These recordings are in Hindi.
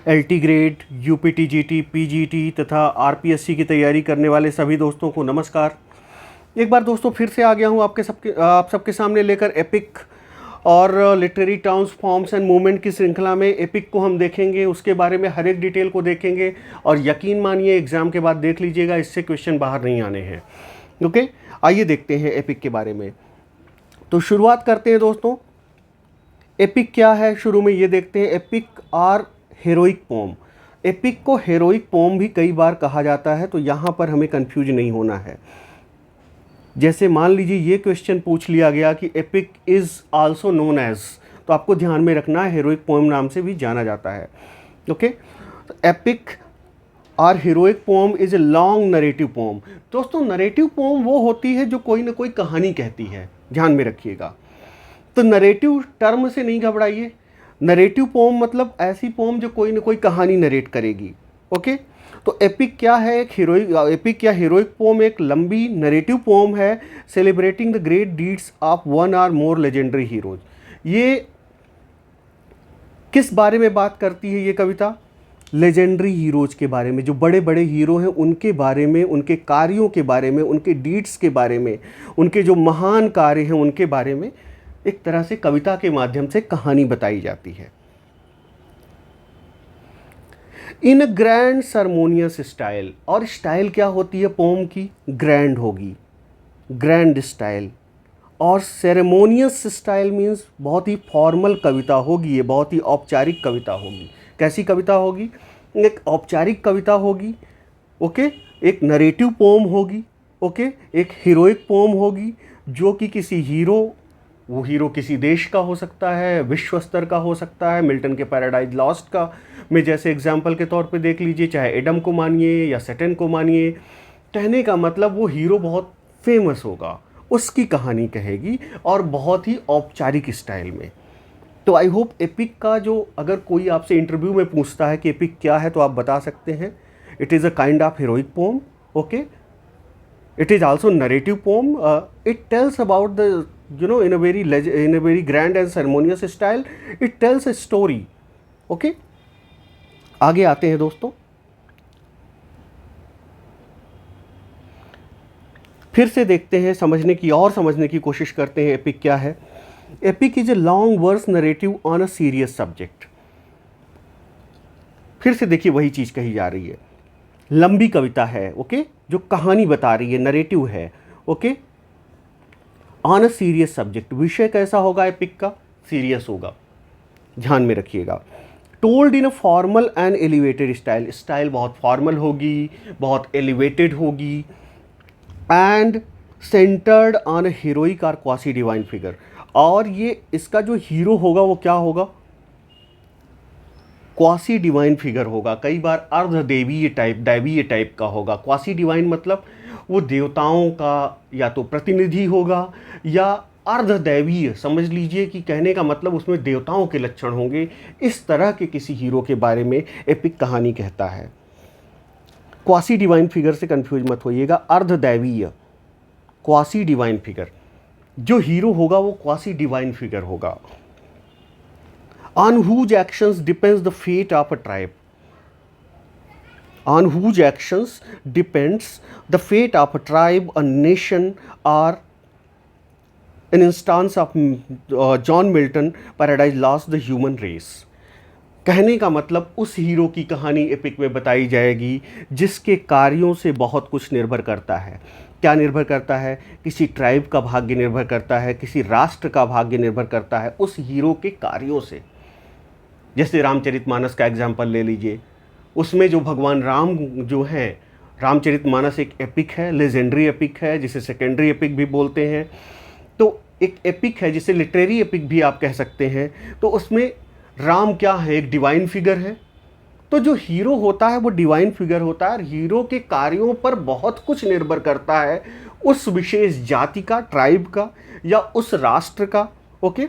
एलटी ग्रेड, यूपीटीजीटी, पीजीटी तथा आरपीएससी की तैयारी करने वाले सभी दोस्तों को नमस्कार। एक बार दोस्तों फिर से आ गया हूँ आप सबके सामने लेकर एपिक और literary terms, forms and movement की श्रृंखला में एपिक को हम देखेंगे, उसके बारे में हर एक डिटेल को देखेंगे और यकीन मानिए एग्ज़ाम के बाद देख लीजिएगा, इससे क्वेश्चन बाहर नहीं आने हैं। ओके, आइए देखते हैं एपिक के बारे में। तो शुरुआत करते हैं दोस्तों। एपिक क्या है, शुरू में ये देखते हैं। Epic or heroic poem. Epic को हेरोइक पोम भी कई बार कहा जाता है, तो यहाँ पर हमें कंफ्यूज नहीं होना है। जैसे मान लीजिए ये क्वेश्चन पूछ लिया गया कि epic is also known as, तो आपको ध्यान में रखना है हेरोइक पोम नाम से भी जाना जाता है। ओके, तो epic or heroic poem is a long narrative poem. दोस्तों नरेटिव पोम वो होती है जो कोई ना कोई कहानी कहती है, ध्यान में रखिएगा। तो नरेटिव टर्म से नहीं घबराइए। नरेटिव पोम मतलब ऐसी पोम जो कोई ना कोई कहानी नरेट करेगी। ओके, तो एपिक क्या है? एपिक या हीरोइक पोम एक लंबी नरेटिव पोम है celebrating the great deeds of one or more legendary heroes. ये किस बारे में बात करती है ये कविता? लेजेंडरी हीरोज के बारे में, जो बड़े बड़े हीरो हैं उनके बारे में, उनके कार्यों के बारे में, उनके डीड्स के बारे में, उनके जो महान कार्य हैं उनके बारे में एक तरह से कविता के माध्यम से कहानी बताई जाती है। इन अ ग्रैंड सरमोनियस स्टाइल, और स्टाइल क्या होती है पोम की? ग्रैंड होगी, ग्रैंड स्टाइल। और सेरेमोनियस स्टाइल मीन्स बहुत ही फॉर्मल कविता होगी, ये बहुत ही औपचारिक कविता होगी। कैसी कविता होगी? एक औपचारिक कविता होगी। ओके, एक नरेटिव पोम होगी। ओके, एक हीरोइक पोम होगी जो कि किसी हीरो, वो हीरो किसी देश का हो सकता है, विश्व स्तर का हो सकता है, मिल्टन के पैराडाइज लॉस्ट का में जैसे एग्जाम्पल के तौर पे देख लीजिए, चाहे एडम को मानिए या सेटन को मानिए। कहने का मतलब वो हीरो बहुत फेमस होगा, उसकी कहानी कहेगी और बहुत ही औपचारिक स्टाइल में। तो आई होप एपिक का जो, अगर कोई आपसे इंटरव्यू में पूछता है कि एपिक क्या है तो आप बता सकते हैं it is a kind of heroic poem. Okay, it is also narrative poem. It tells about the, in a very grand and ceremonious style, it tells a story. Okay, आगे आते हैं दोस्तों। फिर से देखते हैं, समझने की कोशिश करते हैं एपिक क्या है। Epic is a long verse narrative on a serious subject. फिर से देखिए वही चीज़ कही जा रही है, लंबी कविता है। ओके, जो कहानी बता रही है, नरेटिव है। Okay, on a serious subject, विषय कैसा होगा एपिक का? सीरियस होगा, ध्यान में रखिएगा। Told in a formal and elevated style, style बहुत फॉर्मल होगी, बहुत एलिवेटेड होगी। And centred on a heroic और क्वासी डिवाइन फिगर, और ये इसका जो हीरो होगा वो क्या होगा? क्वासी डिवाइन फिगर होगा, कई बार अर्ध देवीय टाइप, दैवीय टाइप का होगा। क्वासी डिवाइन मतलब वो देवताओं का या तो प्रतिनिधि होगा या अर्ध दैवीय, समझ लीजिए कि कहने का मतलब उसमें देवताओं के लक्षण होंगे। इस तरह के किसी हीरो के बारे में एपिक कहानी कहता है। क्वासी डिवाइन फिगर से कंफ्यूज मत होइएगा, अर्ध दैवीय, क्वासी डिवाइन फिगर। जो हीरो होगा वो क्वासी डिवाइन फिगर होगा। On whose actions depends the fate of a tribe. On whose actions depends the fate of a tribe, a nation, or an instance of John Milton, Paradise Lost, the human race. कहने का मतलब उस हीरो की कहानी एपिक में बताई जाएगी जिसके कार्यों से बहुत कुछ निर्भर करता है। क्या निर्भर करता है? किसी ट्राइब का भाग्य निर्भर करता है, किसी राष्ट्र का भाग्य निर्भर करता है उस हीरो के कार्यों से। जैसे रामचरितमानस का एग्जाम्पल ले लीजिए, उसमें जो भगवान राम जो हैं, रामचरितमानस एक एपिक है, लेजेंडरी एपिक है, जिसे सेकेंडरी एपिक भी बोलते हैं। तो एक एपिक है जिसे लिटरेरी एपिक भी आप कह सकते हैं। तो उसमें राम क्या है? एक डिवाइन फिगर है। तो जो हीरो होता है वो डिवाइन फिगर होता है और हीरो के कार्यों पर बहुत कुछ निर्भर करता है, उस विशेष जाति का, ट्राइब का या उस राष्ट्र का। ओके,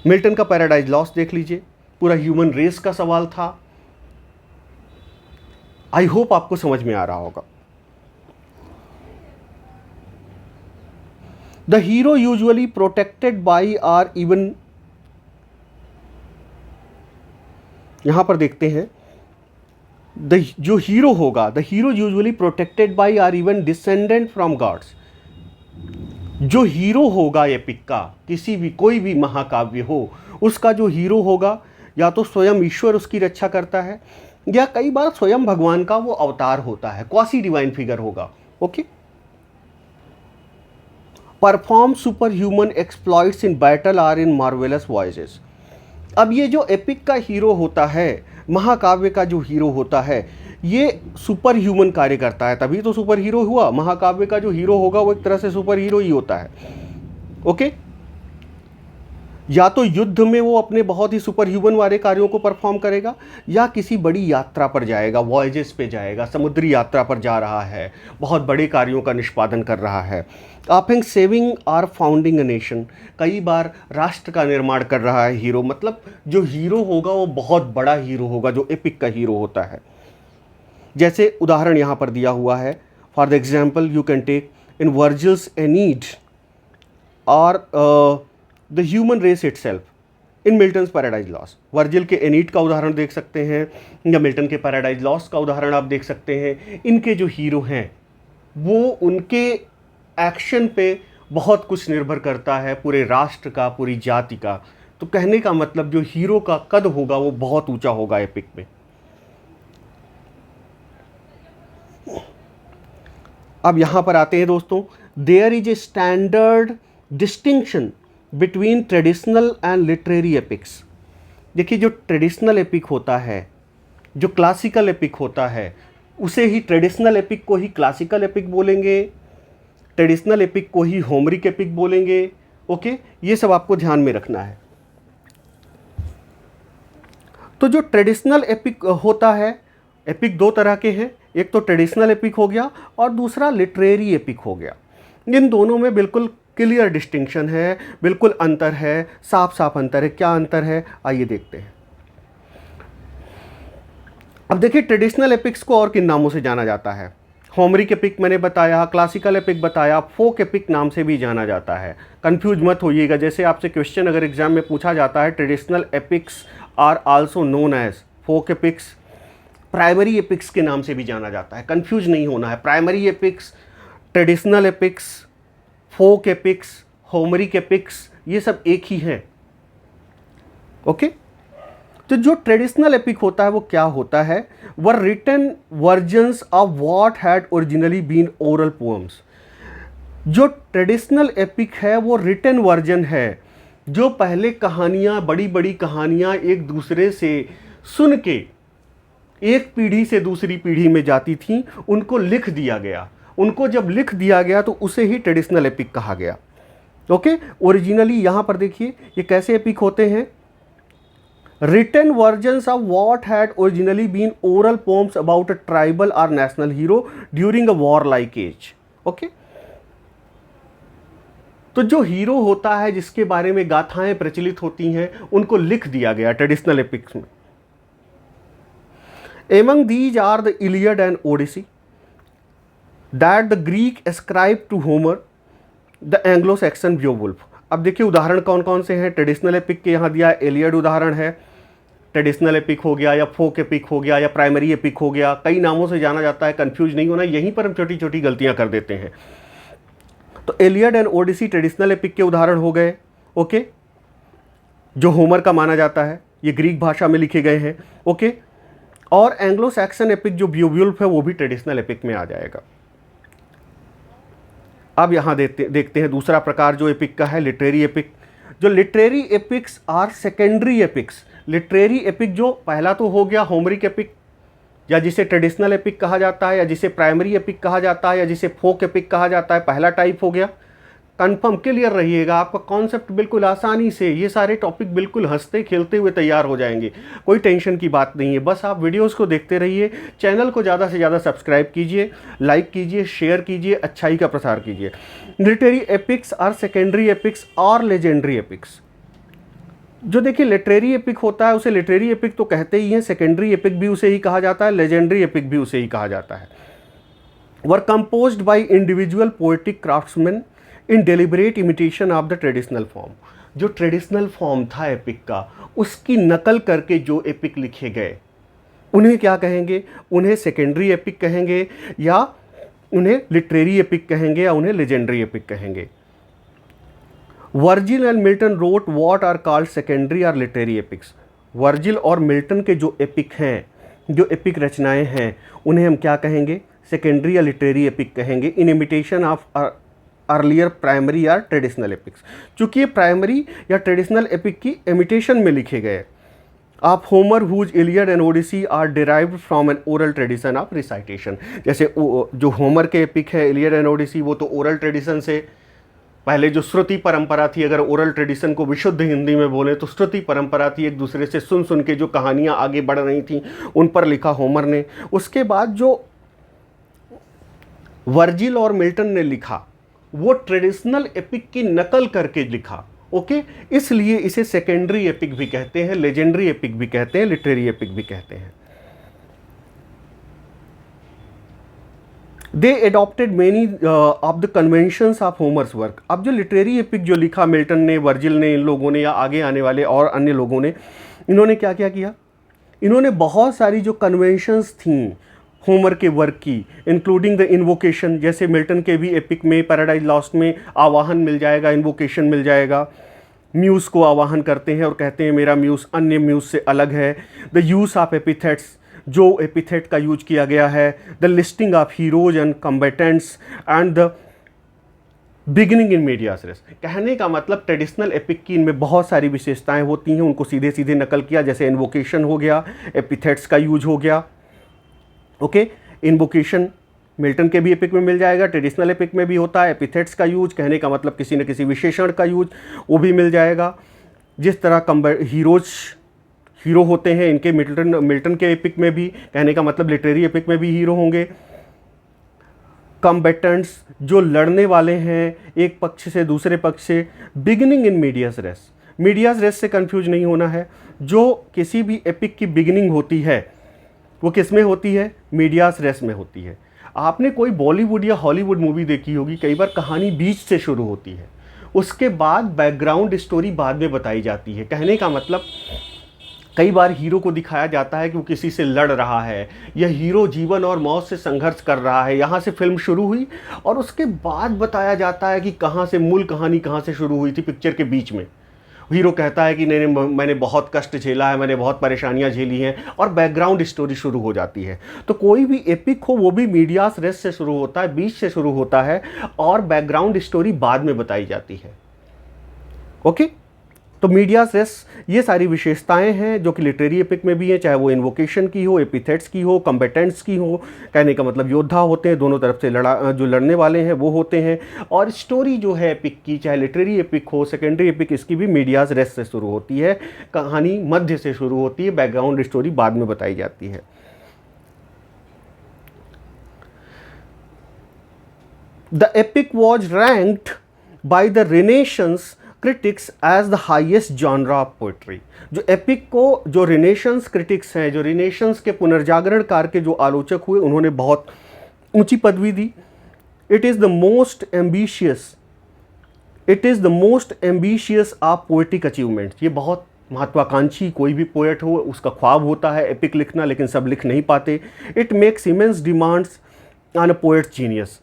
मिल्टन का पैराडाइज लॉस्ट देख लीजिए, पूरा ह्यूमन रेस का सवाल था। आई होप आपको समझ में आ रहा होगा। The hero usually protected by or even यहाँ पर देखते हैं जो हीरो होगा, the hero usually protected by or even descendant from gods. जो हीरो होगा एपिक का, किसी भी कोई भी महाकाव्य हो, उसका जो हीरो होगा या तो स्वयं ईश्वर उसकी रक्षा करता है, या कई बार स्वयं भगवान का वो अवतार होता है, क्वासी डिवाइन फिगर होगा। Okay, perform superhuman exploits in battle or in marvellous voices. अब ये जो एपिक का हीरो होता है, महाकाव्य का जो हीरो होता है, ये सुपर ह्यूमन कार्य करता है, तभी तो सुपर हीरो हुआ। महाकाव्य का जो हीरो होगा वो एक तरह से सुपर हीरो ही होता है। ओके, या तो युद्ध में वो अपने बहुत ही सुपर ह्यूमन वाले कार्यों को परफॉर्म करेगा, या किसी बड़ी यात्रा पर जाएगा, वॉयजेस पे जाएगा, समुद्री यात्रा पर जा रहा है, बहुत बड़े कार्यों का निष्पादन कर रहा है। Often saving or founding a nation, कई बार राष्ट्र का निर्माण कर रहा है हीरो। मतलब जो हीरो होगा वो बहुत बड़ा हीरो होगा, जो एपिक का हीरो होता है। जैसे उदाहरण यहाँ पर दिया हुआ है, for the example you can take in Virgil's Aeneid और the human race itself in Milton's Paradise Lost. Virgil के एनीड का उदाहरण देख सकते हैं, या मिल्टन के पैराडाइज लॉस्ट का उदाहरण आप देख सकते हैं। इनके जो हीरो हैं वो उनके एक्शन पे बहुत कुछ निर्भर करता है, पूरे राष्ट्र का, पूरी जाति का। तो कहने का मतलब जो हीरो का कद होगा वो बहुत ऊंचा होगा एपिक में। अब यहां पर आते हैं दोस्तों, there is a standard distinction between traditional and literary epics. देखिए, जो ट्रेडिशनल एपिक होता है, जो क्लासिकल एपिक होता है, उसे ही ट्रेडिशनल एपिक को ही क्लासिकल एपिक बोलेंगे, ट्रेडिशनल एपिक को ही होमरिक एपिक बोलेंगे। ओके, ये सब आपको ध्यान में रखना है। तो जो ट्रेडिशनल एपिक होता है, एपिक दो तरह के हैं, एक तो ट्रेडिशनल एपिक हो गया और दूसरा लिटरेरी एपिक हो गया। इन दोनों में बिल्कुल क्लियर डिस्टिंक्शन है, बिल्कुल अंतर है, साफ साफ अंतर है। क्या अंतर है, आइए देखते हैं। अब देखिए, ट्रेडिशनल एपिक्स को और किन नामों से जाना जाता है? होमरिक एपिक मैंने बताया, क्लासिकल एपिक बताया, फोक एपिक नाम से भी जाना जाता है। कंफ्यूज मत होइएगा, जैसे आपसे क्वेश्चन अगर एग्जाम में पूछा जाता है, traditional epics are also known as folk epics, primary epics के नाम से भी जाना जाता है। कंफ्यूज नहीं होना है, प्राइमरी एपिक्स, ट्रेडिशनल एपिक्स, फोक एपिक्स, होमरिक एपिक्स, ये सब एक ही हैं। ओके, तो जो ट्रेडिशनल एपिक होता है वो क्या होता है? Were written versions of what had originally been oral poems. जो ट्रेडिशनल एपिक है वो रिटन वर्जन है, जो पहले कहानियाँ, बड़ी बड़ी कहानियाँ एक दूसरे से सुन के एक पीढ़ी से दूसरी पीढ़ी में जाती थी, उनको लिख दिया गया। उनको जब लिख दिया गया तो उसे ही ट्रेडिशनल एपिक कहा गया। ओके, ओरिजिनली यहाँ पर देखिए ये कैसे एपिक होते हैं। written versions of what had originally been oral poems about a tribal or national hero during a warlike age. Okay? तो जो हीरो होता है, जिसके बारे में गाथाएं प्रचलित होती हैं, उनको लिख दिया गया ट्रेडिशनल एपिक्स में। Among these are the Iliad and Odyssey that the Greek ascribed to Homer, the Anglo-Saxon Beowulf. अब देखिए उदाहरण कौन कौन से हैं ट्रेडिशनल एपिक के। यहाँ दिया एलियड उदाहरण है, ट्रेडिशनल एपिक हो गया, या फोक एपिक हो गया, या प्राइमरी एपिक हो गया। कई नामों से जाना जाता है, कंफ्यूज नहीं होना। यहीं पर हम छोटी छोटी गलतियाँ कर देते हैं। तो एलियड एंड ओडिसी ट्रेडिशनल एपिक के उदाहरण हो गए। ओके, जो होमर का माना जाता है, ये ग्रीक भाषा में लिखे गए हैं। ओके, और एंग्लो सैक्सन एपिक जो बियोवुल्फ है वो भी ट्रेडिशनल एपिक में आ जाएगा। अब यहाँ देखते हैं दूसरा प्रकार जो एपिक का है, लिटरेरी एपिक। जो literary epics are secondary epics. Literary epic जो पहला तो हो गया होमरिक एपिक, या जिसे ट्रेडिशनल एपिक कहा जाता है, या जिसे प्राइमरी एपिक कहा जाता है, या जिसे फोक एपिक कहा जाता है, पहला टाइप हो गया। कंफर्म क्लियर रहिएगा, आपका कॉन्सेप्ट बिल्कुल आसानी से, ये सारे टॉपिक बिल्कुल हंसते खेलते हुए तैयार हो जाएंगे। कोई टेंशन की बात नहीं है, बस आप वीडियोस को देखते रहिए। चैनल को ज़्यादा से ज़्यादा सब्सक्राइब कीजिए, लाइक कीजिए, शेयर कीजिए, अच्छाई का प्रसार कीजिए। Literary epics are secondary epics और लेजेंडरी एपिक्स। जो देखिए लिटरेरी एपिक होता है उसे लिटरेरी एपिक तो कहते ही हैं, सेकेंडरी एपिक भी उसे ही कहा जाता है, लेजेंडरी एपिक भी उसे ही कहा जाता है। Were composed by individual poetic craftsman in deliberate imitation of the traditional form. जो ट्रेडिशनल फॉर्म था एपिक का, उसकी नकल करके जो एपिक लिखे गए उन्हें क्या कहेंगे? उन्हें सेकेंडरी एपिक कहेंगे, या उन्हें लिटरेरी एपिक कहेंगे, या उन्हें लेजेंडरी एपिक कहेंगे। Virgil and Milton wrote what are called secondary और लिटरेरी एपिक्स। वर्जिल और मिल्टन के जो एपिक हैं, जो एपिक रचनाएं हैं, उन्हें हम क्या कहेंगे? सेकेंडरी या लिटरेरी एपिक कहेंगे, इन इमिटेशन ऑफ अर्लियर प्राइमरी या ट्रेडिशनल एपिक्स। चूँकि ये प्राइमरी या ट्रेडिशनल एपिक की इमिटेशन में लिखे गए। आप Homer whose Iliad and Odyssey are derived from an oral tradition of recitation. जैसे जो होमर के एपिक है इलियड एंड ओडिसी, वो तो ओरल ट्रेडिशन से, पहले जो श्रुति परंपरा थी, अगर ओरल ट्रेडिशन को विशुद्ध हिंदी में बोले तो श्रुति परंपरा थी, एक दूसरे से सुन सुन के जो कहानियाँ आगे बढ़ रही थी उन पर लिखा होमर ने। उसके बाद जो वर्जिल और मिल्टन ने लिखा वो ट्रेडिशनल एपिक की नकल करके लिखा। ओके, इसलिए इसे सेकेंडरी एपिक भी कहते हैं, लेजेंडरी एपिक भी कहते हैं, लिटरेरी एपिक भी कहते हैं। They adopted many of the conventions of Homer's work. अब जो लिटरेरी एपिक जो लिखा मिल्टन ने, वर्जिल ने, इन लोगों ने, या आगे आने वाले और अन्य लोगों ने, इन्होंने क्या क्या किया? इन्होंने बहुत सारी जो कन्वेंशंस थीं होमर के वर्क की, इंक्लूडिंग द इन्वोकेशन, जैसे मिल्टन के भी एपिक में पैराडाइज लॉस्ट में आवाहन मिल जाएगा, इन्वोकेशन मिल जाएगा। म्यूज़ को आवाहन करते हैं और कहते हैं मेरा म्यूज़ अन्य म्यूज़ से अलग है। द यूज़ ऑफ एपिथेट्स, जो एपिथेट का यूज किया गया है। The listing of heroes and combatants and the beginning in medias res. कहने का मतलब ट्रेडिशनल एपिक की इनमें बहुत सारी विशेषताएं होती हैं, उनको सीधे सीधे नकल किया, जैसे इन्वोकेशन हो गया, एपिथेट्स का यूज हो गया। ओके, इन्वोकेशन मिल्टन के भी एपिक में मिल जाएगा, ट्रेडिशनल एपिक में भी होता है। एपिथेट्स का यूज, कहने का मतलब किसी न किसी विशेषण का यूज, वो भी मिल जाएगा। जिस तरह हीरो होते हैं इनके मिल्टन के एपिक में भी, कहने का मतलब लिटरेरी एपिक में भी हीरो होंगे। कम्बेटेंट्स, जो लड़ने वाले हैं एक पक्ष से दूसरे पक्ष से। Beginning in medias res, medias res से कंफ्यूज नहीं होना है। जो किसी भी एपिक की बिगिनिंग होती है वो किस में होती है? मीडियास रेस में होती है। आपने कोई बॉलीवुड या हॉलीवुड मूवी देखी होगी, कई बार कहानी बीच से शुरू होती है, उसके बाद बैकग्राउंड स्टोरी बाद में बताई जाती है। कहने का मतलब कई बार हीरो को दिखाया जाता है कि वो किसी से लड़ रहा है, या हीरो जीवन और मौत से संघर्ष कर रहा है, यहाँ से फिल्म शुरू हुई और उसके बाद बताया जाता है कि कहाँ से मूल कहानी कहाँ से शुरू हुई थी। पिक्चर के बीच में हीरो कहता है कि नहीं मैंने बहुत कष्ट झेला है, मैंने बहुत परेशानियां झेली हैं, और बैकग्राउंड स्टोरी शुरू हो जाती है। तो कोई भी एपिक हो वो भी मीडियास रेस से शुरू होता है, बीच से शुरू होता है, और बैकग्राउंड स्टोरी बाद में बताई जाती है। ओके, तो मीडियास रेस, ये सारी विशेषताएं हैं जो कि लिटरेरी एपिक में भी हैं, चाहे वो इन्वोकेशन की हो, एपिथेट्स की हो, कम्बेटेंट्स की हो। कहने का मतलब योद्धा होते हैं, दोनों तरफ से जो लड़ने वाले हैं वो होते हैं। और स्टोरी जो है एपिक की, चाहे लिटरेरी एपिक हो, सेकेंडरी एपिक, इसकी भी मीडियास रेस से शुरू होती है। कहानी मध्य से शुरू होती है, बैकग्राउंड स्टोरी बाद में बताई जाती है। The epic was ranked by the Renaissance critics as the highest genre of poetry. जो एपिक को जो रेनेशंस क्रिटिक्स हैं, जो रेनेशंस के पुनर्जागरणकार के जो आलोचक हुए, उन्होंने बहुत ऊंची पदवी दी। It is the most ambitious of poetic achievements. ये बहुत महत्वाकांक्षी कोई भी पोएट हो उसका ख्वाब होता है एपिक लिखना, लेकिन सब लिख नहीं पाते। It makes immense demands on a poets genius.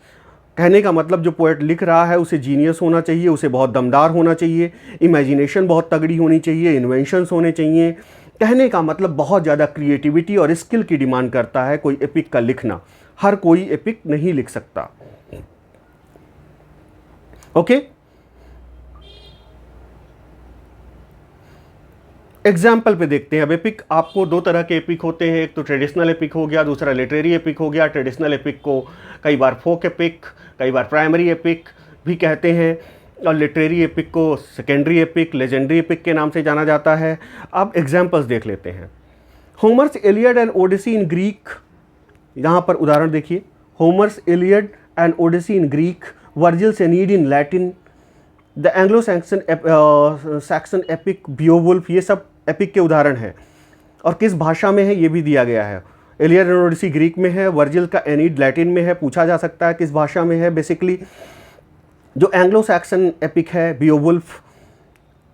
कहने का मतलब जो पोएट लिख रहा है उसे जीनियस होना चाहिए, उसे बहुत दमदार होना चाहिए, इमेजिनेशन बहुत तगड़ी होनी चाहिए, इन्वेंशंस होने चाहिए। कहने का मतलब बहुत ज़्यादा क्रिएटिविटी और स्किल की डिमांड करता है कोई एपिक का लिखना। हर कोई एपिक नहीं लिख सकता। ओके, एग्जाम्पल पे देखते हैं। अब एपिक, आपको दो तरह के एपिक होते हैं, एक तो ट्रेडिशनल एपिक हो गया, दूसरा लिटरेरी एपिक हो गया। ट्रेडिशनल एपिक को कई बार फोक एपिक, कई बार प्राइमरी एपिक भी कहते हैं, और लिटरेरी एपिक को सेकेंडरी एपिक, लेजेंडरी एपिक के नाम से जाना जाता है। अब एग्जाम्पल्स देख लेते हैं। Homer's Iliad and Odyssey in Greek, यहाँ पर उदाहरण देखिए। Homer's Iliad and Odyssey in Greek, Virgil's Aeneid in Latin, the Anglo Saxon epic Beowulf, ये सब एपिक के उदाहरण हैं। और किस भाषा में है ये भी दिया गया है। इलियड एंड ओडिसी ग्रीक में है, वर्जिल का एनीड लैटिन में है। पूछा जा सकता है किस भाषा में है। बेसिकली जो एंग्लो सैक्सन एपिक है बियोवुल्फ,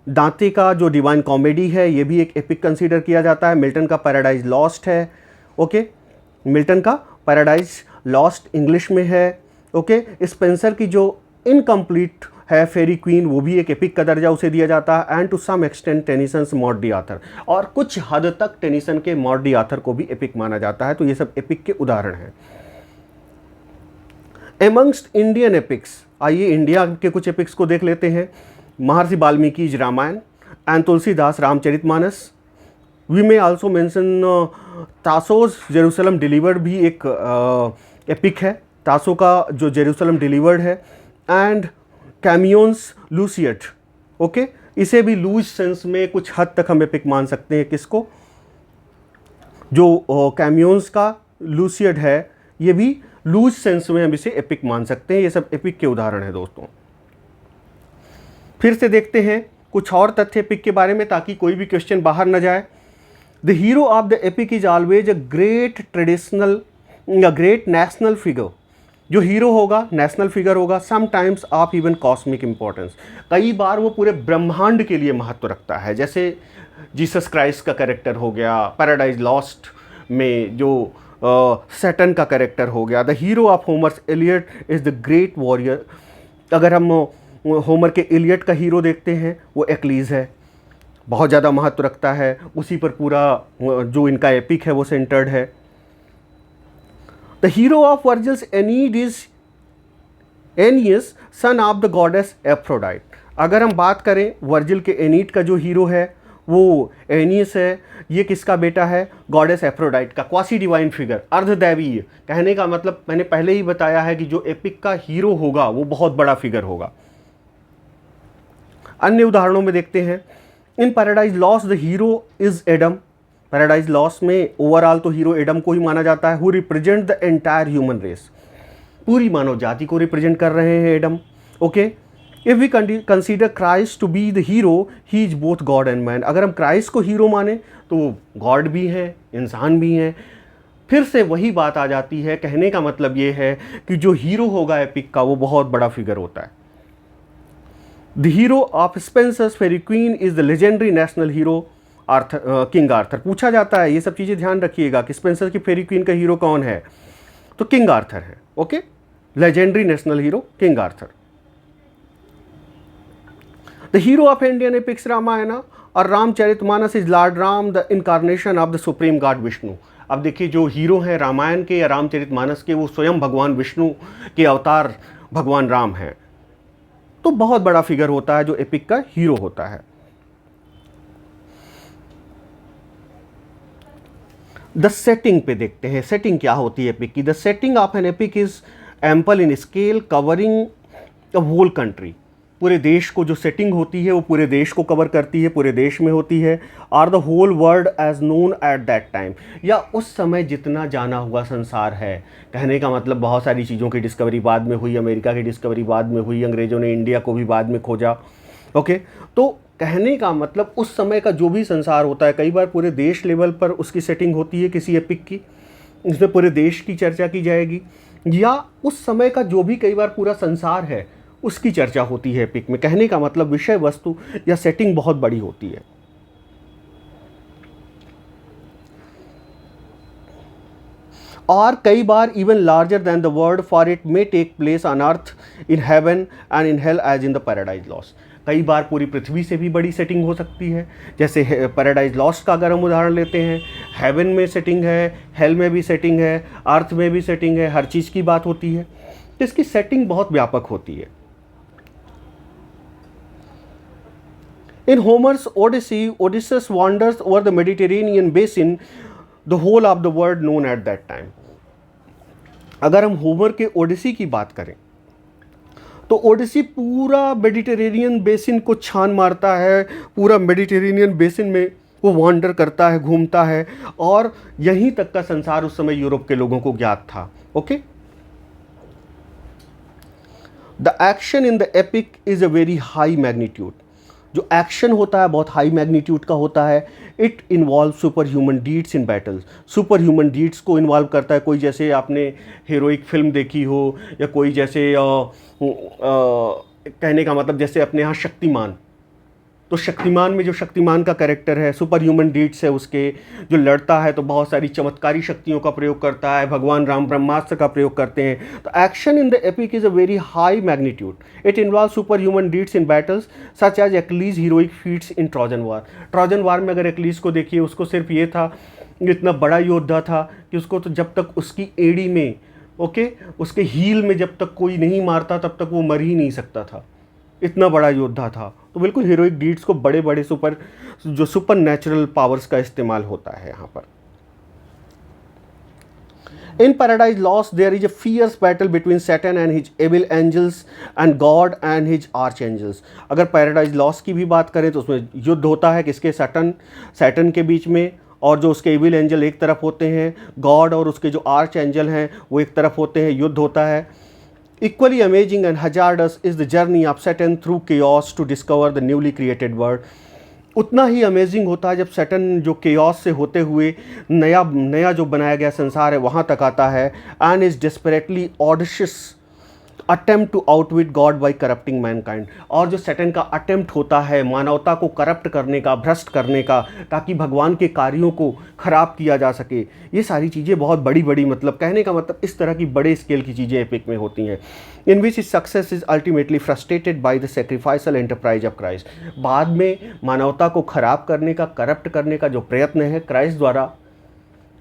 दांते का जो डिवाइन कॉमेडी है ये भी एक एपिक कंसीडर किया जाता है। मिल्टन का पैराडाइज लॉस्ट है, ओके, मिल्टन का पैराडाइज लॉस्ट इंग्लिश में है, ओके। स्पेंसर की जो इनकम्प्लीट है फेरी क्वीन, वो भी एक एपिक का दर्जा उसे दिया जाता है। And to some extent Tennyson's Morte d'Arthur, और कुछ हद तक टेनिसन के मॉड डी आर्थर को भी एपिक माना जाता है। तो ये सब एपिक के उदाहरण हैं। एमंगस्ट इंडियन एपिक्स, आइए इंडिया के कुछ एपिक्स को देख लेते हैं। Maharishi Valmiki Ramayana and Tulsidas Ramcharitmanas. We may also mention Tasso's Jerusalem Delivered भी एक एपिक है, तासो का जो जेरूसलम डिलीवर्ड है। एंड कैमियोन्स लूसियट, ओके, इसे भी लूज सेंस में कुछ हद तक हम एपिक मान सकते हैं। किसको? जो कैमियोन्स का लूसियट है, ये भी लूज सेंस में हम इसे एपिक मान सकते हैं। ये सब एपिक के उदाहरण हैं दोस्तों। फिर से देखते हैं कुछ और तथ्य एपिक के बारे में, ताकि कोई भी क्वेश्चन बाहर न जाए। The hero of the epic is always a great traditional, great national figure. जो हीरो होगा नेशनल फिगर होगा, sometimes of even cosmic importance. कई बार वो पूरे ब्रह्मांड के लिए महत्व रखता है, जैसे जीसस क्राइस्ट का कैरेक्टर हो गया, पैराडाइज लॉस्ट में जो सैटर्न का कैरेक्टर हो गया। The hero of होमर्स Iliad is the great warrior. अगर हम होमर के इलियड का हीरो देखते हैं, वो एक्लीज है, बहुत ज़्यादा महत्व रखता है, उसी पर पूरा जो इनका एपिक है वो सेंटर्ड है। The hero of वर्जिल्स एनीड is एनियस, son of the goddess Aphrodite. अगर हम बात करें वर्जिल के एनीड का जो हीरो है वो एनियस है। ये किसका बेटा है? गॉडेस एफ्रोडाइट का, क्वासी डिवाइन फिगर, अर्धदैवीय। कहने का मतलब मैंने पहले ही बताया है कि जो एपिक का हीरो होगा वो बहुत बड़ा फिगर होगा। अन्य उदाहरणों में देखते हैं। In Paradise Lost the hero is Adam. Paradise Lost में ओवरऑल तो हीरो एडम को ही माना जाता है, who represent the entire human race. पूरी मानव जाति को रिप्रेजेंट कर रहे हैं Adam, okay. If we consider Christ to be the hero, he is both God and man. अगर हम क्राइस्ट को हीरो माने तो वो गॉड भी हैं, इंसान भी हैं। फिर से वही बात आ जाती है, कहने का मतलब ये है कि जो हीरो होगा एपिक का वो बहुत बड़ा फिगर होता है। The hero of Spenser's Faerie Queene is the legendary national hero Arthur, King Arthur. पूछा जाता है, ये सब चीज़ें ध्यान रखिएगा कि स्पेंसर की फेरी क्वीन का हीरो कौन है, तो किंग आर्थर है, okay. Legendary national hero King Arthur. The hero of Indian epics Ramayana और Ramcharitmanas is Lord Ram, the incarnation of the supreme God Vishnu. अब देखिए, जो हीरो हैं रामायण के या रामचरितमानस के, वो स्वयं भगवान विष्णु के अवतार भगवान राम हैं। तो बहुत बड़ा फिगर होता है जो एपिक का हीरो होता है। द सेटिंग पे देखते हैं, सेटिंग क्या होती है एपिक की। The setting of an epic is ample in scale, covering a whole country. पूरे देश को जो सेटिंग होती है वो पूरे देश को कवर करती है, पूरे देश में होती है। Or the whole world as known at that time, या उस समय जितना जाना हुआ संसार है। कहने का मतलब बहुत सारी चीज़ों की डिस्कवरी बाद में हुई, अमेरिका की डिस्कवरी बाद में हुई, अंग्रेज़ों ने इंडिया को भी बाद में खोजा, ओके। तो कहने का मतलब उस समय का जो भी संसार होता है, कई बार पूरे देश लेवल पर उसकी सेटिंग होती है किसी एपिक की, उसमें पूरे देश की चर्चा की जाएगी, या उस समय का जो भी कई बार पूरा संसार है उसकी चर्चा होती है एपिक में। कहने का मतलब विषय वस्तु या सेटिंग बहुत बड़ी होती है। और कई बार even larger than the world, for it may take place on earth, in heaven and in hell as in the Paradise Lost. कई बार पूरी पृथ्वी से भी बड़ी सेटिंग हो सकती है, जैसे पैराडाइज लॉस्ट का अगर हम उदाहरण लेते हैं, हेवन में सेटिंग है, हेल में भी सेटिंग है, अर्थ में भी सेटिंग है, हर चीज़ की बात होती है। तो इसकी सेटिंग बहुत व्यापक होती है। In Homer's Odyssey, Odysseus wanders over the Mediterranean basin, the whole of the world known at that time. अगर हम होमर के ओडिसी की बात करें तो ओडिसी पूरा मेडिटेरेनियन बेसिन को छान मारता है, पूरा मेडिटेरेनियन बेसिन में वो वांडर करता है, घूमता है, और यहीं तक का संसार उस समय यूरोप के लोगों को ज्ञात था, okay. The action in the epic is a very high magnitude. जो एक्शन होता है बहुत हाई मैग्नीट्यूड का होता है। It involve super human deeds in battles. Super human deeds को इन्वॉल्व करता है। कोई जैसे आपने हीरोइक फिल्म देखी हो, या कोई जैसे कहने का मतलब जैसे अपने यहाँ शक्तिमान, तो शक्तिमान में जो शक्तिमान का कैरेक्टर है, सुपर ह्यूमन डीड्स है उसके, जो लड़ता है तो बहुत सारी चमत्कारी शक्तियों का प्रयोग करता है, भगवान राम ब्रह्मास्त्र का प्रयोग करते हैं। तो action in the epic is a very high magnitude. It involve super human deeds in battles such as Achilles heroic feats in Trojan war. Trojan war में अगर एक्लीज को देखिए, उसको सिर्फ ये था, इतना बड़ा योद्धा था कि उसको तो जब तक उसकी एड़ी में उसके हील में जब तक कोई नहीं मारता तब तक वो मर ही नहीं सकता था, इतना बड़ा योद्धा था। तो बिल्कुल हीरोइक डीड्स को बड़े बड़े सुपर नेचुरल पावर्स का इस्तेमाल होता है यहाँ पर। In Paradise Lost, there is a fierce battle between Satan and his evil angels and God and his archangels. अगर पैराडाइज लॉस्ट की भी बात करें तो उसमें युद्ध होता है किसके, सैटन के बीच में, और जो उसके एविल एंजल एक तरफ होते हैं, गॉड और उसके जो आर्च एंजल हैं वो एक तरफ होते हैं, युद्ध होता है। Equally amazing and hazardous is the journey of Satan through chaos to discover the newly created world. उतना ही अमेजिंग होता है जब सैटन जो केओस से होते हुए नया जो बनाया गया संसार है वहाँ तक आता है। And is desperately audacious attempt to outwit God by corrupting mankind. और जो सैटन का अटेम्प्ट होता है मानवता को करप्ट करने का, भ्रष्ट करने का, ताकि भगवान के कार्यों को ख़राब किया जा सके, ये सारी चीज़ें बहुत बड़ी बड़ी, मतलब कहने का मतलब इस तरह की बड़े स्केल की चीज़ें एपिक में होती हैं। In which is success is ultimately frustrated by the sacrificial enterprise of Christ. बाद में मानवता को ख़राब करने का, करप्ट करने का जो प्रयत्न है क्राइस्ट द्वारा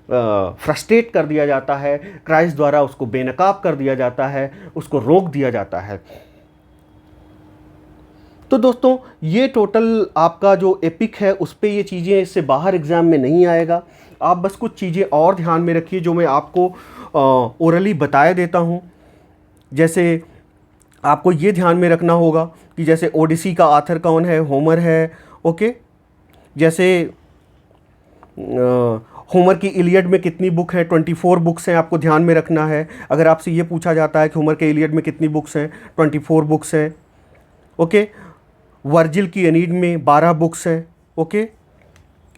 फ्रस्ट्रेट कर दिया जाता है, क्राइस्ट द्वारा उसको बेनकाब कर दिया जाता है, उसको रोक दिया जाता है। तो दोस्तों ये टोटल आपका जो एपिक है उस पर ये चीज़ें, इससे बाहर एग्ज़ाम में नहीं आएगा। आप बस कुछ चीज़ें और ध्यान में रखिए जो मैं आपको ओरली बताया देता हूँ। जैसे आपको ये ध्यान में रखना होगा कि जैसे ओडिसी का आथर कौन है, होमर है। ओके, जैसे होमर की इलियड में कितनी बुक है, 24 बुक्स हैं, आपको ध्यान में रखना है। अगर आपसे ये पूछा जाता है कि होमर के इलियड में कितनी बुक्स हैं, 24 बुक्स हैं। ओके, वर्जिल की एनीड में 12 बुक्स हैं। ओके,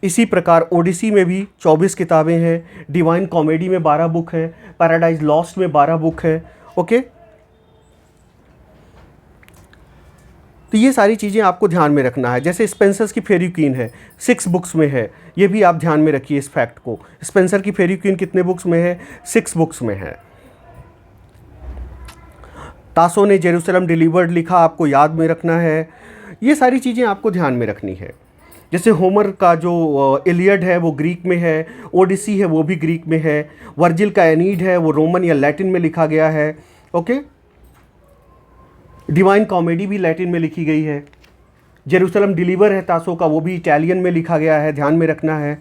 इसी प्रकार ओडिसी में भी 24 किताबें हैं, डिवाइन कॉमेडी में 12 बुक हैं, पैराडाइज लॉस्ट में 12 बुक है। ओके, तो ये सारी चीज़ें आपको ध्यान में रखना है। जैसे स्पेंसर्स की फेरी क्वीन है, 6 बुक्स में है, ये भी आप ध्यान में रखिए इस फैक्ट को। स्पेंसर की फेरी क्वीन कितने बुक्स में है, 6 बुक्स में है। तासो ने जेरूसलम डिलीवर्ड लिखा, आपको याद में रखना है। ये सारी चीज़ें आपको ध्यान में रखनी है। जैसे होमर का जो इलियड है वो ग्रीक में है, ओडिसी है वो भी ग्रीक में है, वर्जिल का एनीड है वो रोमन या लैटिन में लिखा गया है। ओके, डिवाइन कॉमेडी भी लैटिन में लिखी गई है। जेरूसलम डिलीवर है तासो का, वो भी इटालियन में लिखा गया है, ध्यान में रखना है।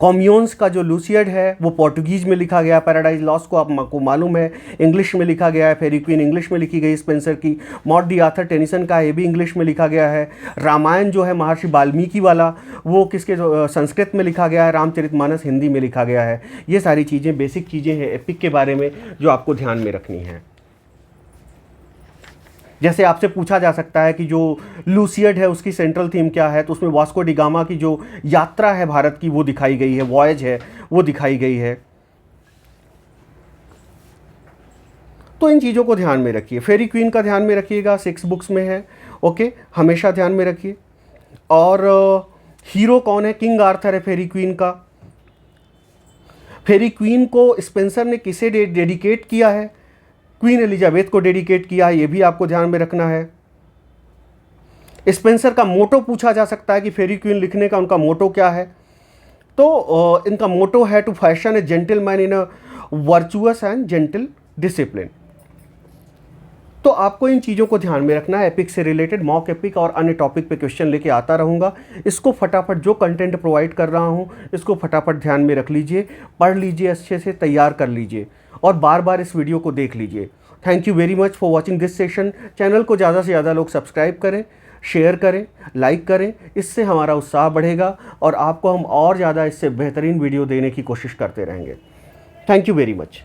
कॉम्यून्स का जो लूसियड है वो पोर्टुगीज़ में लिखा गया। पैराडाइज लॉस्ट को आपको मालूम है इंग्लिश में लिखा गया है। फेरी क्वीन इंग्लिश में लिखी गई स्पेंसर की। मॉड दी आर्थर टेनिसन का ये भी इंग्लिश में लिखा गया है। रामायण जो है महर्षि वाल्मीकि वाला वो किसके संस्कृत में लिखा गया है। रामचरितमानस हिंदी में लिखा गया है। ये सारी चीज़ें बेसिक चीज़ें हैं एपिक के बारे में जो आपको ध्यान में रखनी है। जैसे आपसे पूछा जा सकता है कि जो लूसियड है उसकी सेंट्रल थीम क्या है, तो उसमें वास्को डी गामा की जो यात्रा है भारत की वो दिखाई गई है, वॉयज है वो दिखाई गई है। तो इन चीज़ों को ध्यान में रखिए। फेरी क्वीन का ध्यान में रखिएगा, 6 बुक्स में है। ओके, हमेशा ध्यान में रखिए। और हीरो कौन है, किंग आर्थर है फेरी क्वीन का। फेरी क्वीन को स्पेंसर ने किसे डेडिकेट किया है, क्वीन एलिजाबेथ को डेडिकेट किया है, ये भी आपको ध्यान में रखना है। स्पेंसर का मोटो पूछा जा सकता है कि फेरी क्वीन लिखने का उनका मोटो क्या है, तो इनका मोटो है to fashion a gentleman in a virtuous and gentle discipline. तो आपको इन चीज़ों को ध्यान में रखना है। एपिक से रिलेटेड मॉक एपिक और अन्य टॉपिक पे क्वेश्चन लेके आता रहूँगा। इसको फटाफट जो कंटेंट प्रोवाइड कर रहा हूँ इसको फटाफट ध्यान में रख लीजिए, पढ़ लीजिए, अच्छे से तैयार कर लीजिए और बार बार इस वीडियो को देख लीजिए। Thank you very much for watching this session. Channel को ज़्यादा से ज़्यादा लोग सब्सक्राइब करें, शेयर करें, लाइक करें, इससे हमारा उत्साह बढ़ेगा और आपको हम और ज़्यादा इससे बेहतरीन वीडियो देने की कोशिश करते रहेंगे। Thank you very much.